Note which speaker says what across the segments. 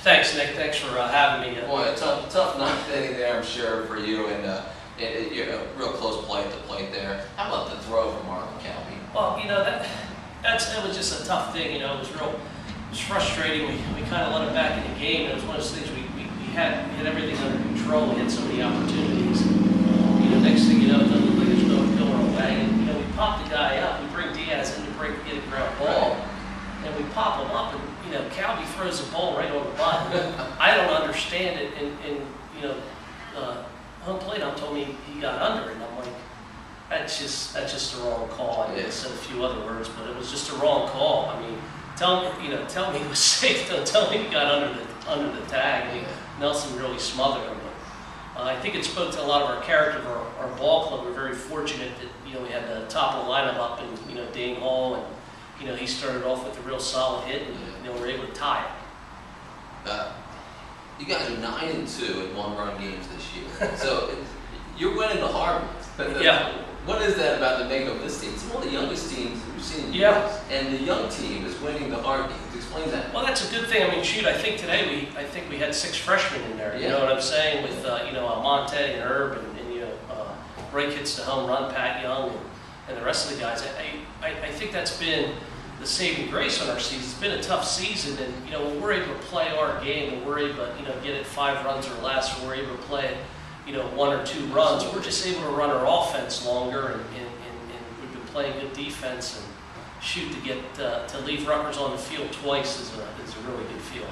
Speaker 1: Thanks, Nick. Thanks for having me.
Speaker 2: Boy, a tough ninth inning there, I'm sure, for you, and you know, real close play at the plate there. How about the throw from Marlon Calvi?
Speaker 1: Well, you know, that was just a tough thing. You know, it was frustrating. We kind of let him back in the game. It was one of those things we had everything under control. We had so many opportunities. You know, next thing you know, it doesn't look like there's no going away. And you know, we pop the guy up. We bring Diaz in to get a ground ball, and we pop him up, and you know, Calvi throws the ball right on the button. I don't understand it, and you know, home plate told me he got under it, and I'm like, that's just the wrong call. I said a few other words, but it was just a wrong call. I mean, tell me it was safe. Don't tell me he got under the tag. I mean, Nelson really smothered him. But I think it spoke to a lot of our character of our ball club. We're very fortunate that we had the top of the lineup up, and Dane Hall, and he started off with a real solid hit, and we're able to tie it.
Speaker 2: You guys are 9-2 in one-run games this year, so you're winning the hard ones.
Speaker 1: Yeah.
Speaker 2: What is that about the makeup of this team? It's one of the youngest teams we've seen in years, and the young team is winning the hard games. Explain that.
Speaker 1: Well, that's a good thing. I mean, shoot, I think today we had 6 freshmen in there. You know what I'm saying? With Monte and Herb and Ray hits the home run, Pat Young, and the rest of the guys. I think that's been the saving grace on our season. It's been a tough season, and when we're able to play our game and we're able to get it 5 runs or less, or we're able to play it 1 or 2 runs, we're just able to run our offense longer, and we've been playing good defense. And shoot, to leave Rutgers on the field twice is a really good feeling.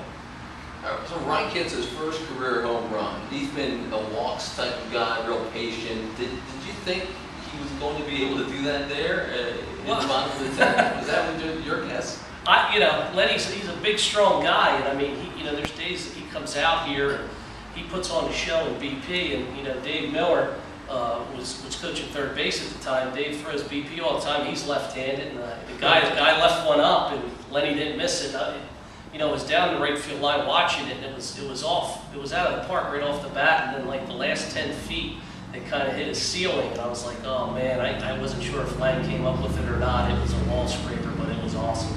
Speaker 2: So Ryan hits his first career home run. He's been a walks type of guy, real patient. Did you think he was going to be able to do that there in the bottom of the 10th? Is that your guess?
Speaker 1: Lenny's he's a big, strong guy, and I mean, there's days that he comes out here and he puts on a show in BP, and Dave Miller was coaching third base at the time. Dave throws BP all the time. He's left-handed, and the guy left one up, and Lenny didn't miss it. I was down the right field line watching it, and it was off. It was out of the park right off the bat, and then like the last 10 feet, it kind of hit his ceiling, and I was like, oh man, I wasn't sure if Lang came up with it or not. It was a wall scraper, but it was awesome.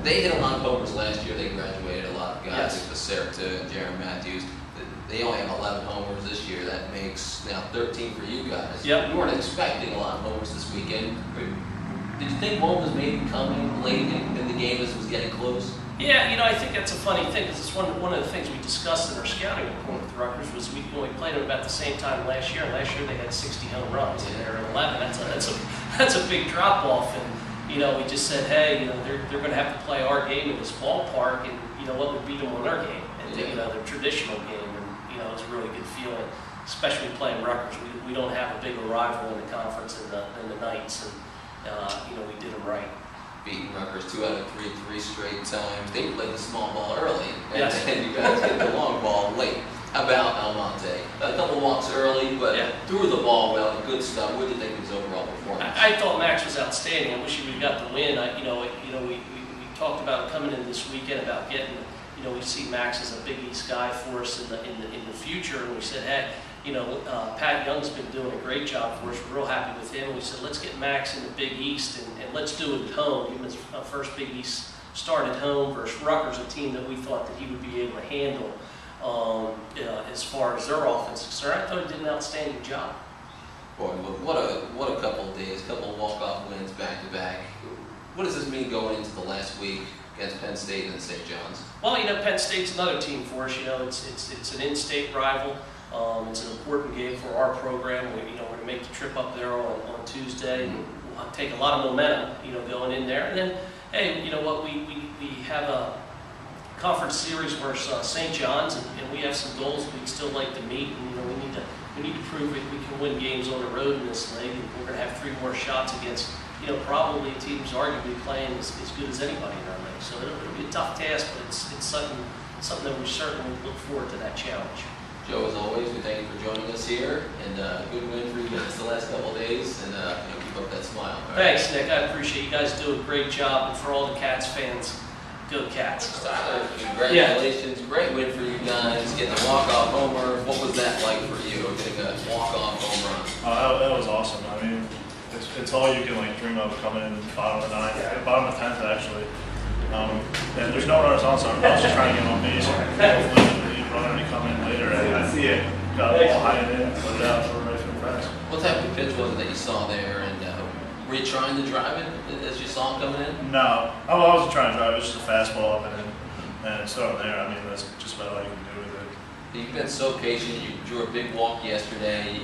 Speaker 2: They hit a lot of homers last year. They graduated a lot of guys, like Becerra and Jaron Matthews. They only have 11 homers this year. That makes now 13 for you guys.
Speaker 1: Yep.
Speaker 2: You weren't expecting a lot of homers this weekend. Did you think one was maybe coming late in the game as it was getting close?
Speaker 1: Yeah, I think that's a funny thing, because it's one of the things we discussed in our scouting report with Rutgers was we played them about the same time last year. And last year they had 60 home runs, and they're at 11. That's a big drop off, and we just said, hey, they're going to have to play our game in this ballpark, and what would beat them on their game, and their traditional game, and it's a really good feeling, especially playing Rutgers. We don't have a big rival in the conference in the Knights, and we did them right.
Speaker 2: Beating Rutgers 2 out of 3 straight times. They played the small ball early, and you guys hit the long ball late. How about Almonte? A couple walks early, but threw the ball well. Good stuff. What did you think of his overall performance?
Speaker 1: I thought Max was outstanding. I wish we got the win. We talked about coming in this weekend about getting. We see Max as a Big East guy for us in the future, and we said, hey. Pat Young's been doing a great job for us. We're real happy with him. We said, let's get Max in the Big East, and let's do it at home. Give him his first Big East start at home versus Rutgers, a team that we thought that he would be able to handle as far as their offense is concerned. I thought he did an outstanding job.
Speaker 2: Boy, what a couple of days, a couple of walk-off wins back-to-back. What does this mean going into the last week against Penn State and St. John's?
Speaker 1: Well, Penn State's another team for us. It's an in-state rival. It's an important game for our program. We're going to make the trip up there on Tuesday. We'll take a lot of momentum, going in there. And then, hey, we have a conference series versus St. John's, and we have some goals we'd still like to meet. And we need to prove that we can win games on the road in this league. And we're going to have 3 more shots against, probably teams arguably playing as good as anybody in our league. So it'll be a tough task, but it's something that we certainly look forward to that challenge.
Speaker 2: Joe, as always, we thank you for joining us here, and good win for you guys the last couple of days, and keep up that smile.
Speaker 1: Thanks, Nick. I appreciate you guys do a great job, and for all the Cats fans, go Cats.
Speaker 2: Tyler, congratulations. Great win for you guys, getting a walk-off homer. What was that like for you, getting a walk-off home run?
Speaker 3: That was awesome. I mean, it's all you can dream of coming in bottom of the 9th, bottom of the 10th actually. And there's no runners on, so I was just trying to get him on base. Hopefully, the runner to come in later. And I see it. Got it behind it in, put it out, right from the fence.
Speaker 2: What type of pitch was it that you saw there? And were you trying to drive it as you saw it coming in?
Speaker 3: No, I wasn't trying to drive it. It was just a fastball up and in. And it's on there. I mean, that's just about all you can do with it.
Speaker 2: You've been so patient. You drew a big walk yesterday.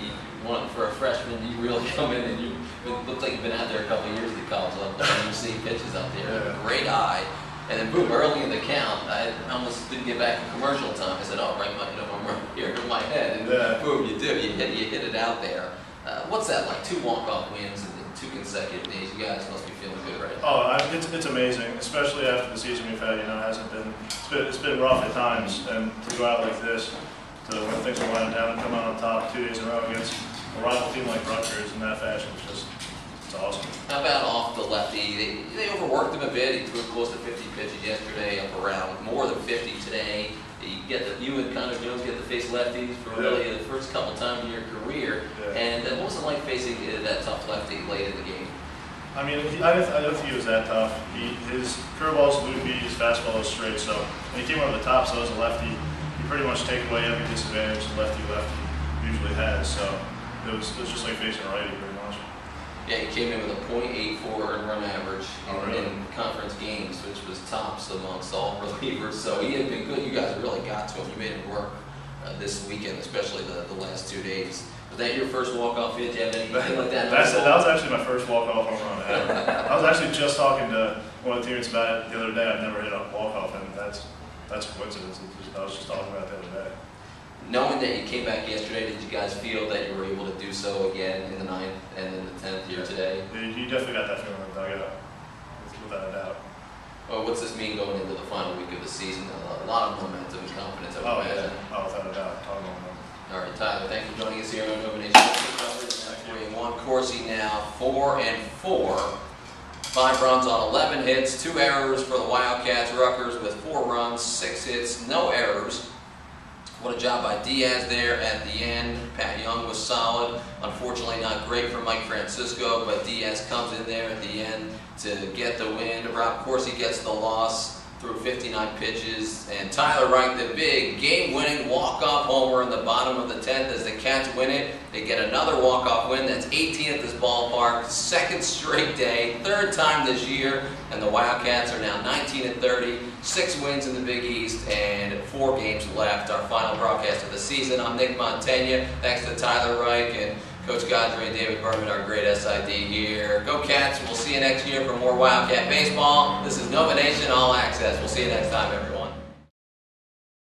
Speaker 2: For a freshman, you really come in and you look like you've been out there a couple of years at the college level. And you see pitches out there.
Speaker 3: Yeah.
Speaker 2: Great eye. And then boom, early in the count, I almost didn't get back in commercial time. I said, oh, right, I'm here in my head. And boom, you do. You hit it out there. What's that like? 2 walk-off wins in 2 consecutive days. You guys must be feeling good right now.
Speaker 3: Oh, it's amazing, especially after the season we've had. You know, it's been rough at times, and to go out like this, when things are winding down and come out on top 2 days in a row against a rival team like Rutgers in that fashion, it's awesome.
Speaker 2: How about off the lefty? They overworked him a bit. He threw close to 50 pitches yesterday, up around more than 50 today. You and Connor Jones get to face lefties for really the first couple times in your career.
Speaker 3: Yeah.
Speaker 2: And what was it like facing that tough lefty late in the game?
Speaker 3: I mean, I don't think he was that tough. His curveball's loopy, his fastball is straight. So when he came over the top, so as a lefty, he pretty much take away every disadvantage the lefty usually has. So it was just like facing a righty pretty much.
Speaker 2: Yeah, he came in with a .84 run average in conference games, which was tops amongst all relievers. So he had been good. You guys really got to him. You made him work this weekend, especially the last 2 days. Was that your first walk-off hit? Did you have anything like that?
Speaker 3: That was actually my first walk-off home run ever. I was actually just talking to one of the teammates about it the other day. I've never hit a walk-off, and that's a coincidence. I was just talking about it the other day.
Speaker 2: Knowing that you came back yesterday, did you guys feel that you were able to do so again in the 9th and in the 10th here today?
Speaker 3: You definitely got that feeling in the dugout, without a doubt.
Speaker 2: Well, what's this mean going into the final week of the season? A lot of momentum and confidence, I would imagine.
Speaker 3: Yeah. Oh, without a doubt. Talking about momentum.
Speaker 2: All right, Tyler, thanks for joining us here on Nova Nation. 3-1 Corsi now, 4-4. 5 runs on 11 hits, 2 errors for the Wildcats. Rutgers with 4 runs, 6 hits, no errors. What a job by Diaz there at the end. Pat Young was solid. Unfortunately, not great for Mike Francisco, but Diaz comes in there at the end to get the win. Rob Corsi gets the loss through 59 pitches. And Tyler Wright, the big game-winning walk-off homer in the bottom of the 10th as the Cats win it. They get another walk-off win. That's 18 at this ballpark. 2nd straight day. 3rd time this year. And the Wildcats are now 19-30. 6 wins in the Big East and 4 games left. Our final broadcast of the season. I'm Nick Montaigne. Thanks to Tyler Reich and Coach Godfrey and David Berman, our great SID here. Go Cats. We'll see you next year for more Wildcat baseball. This is Nova Nation All Access. We'll see you next time, everyone.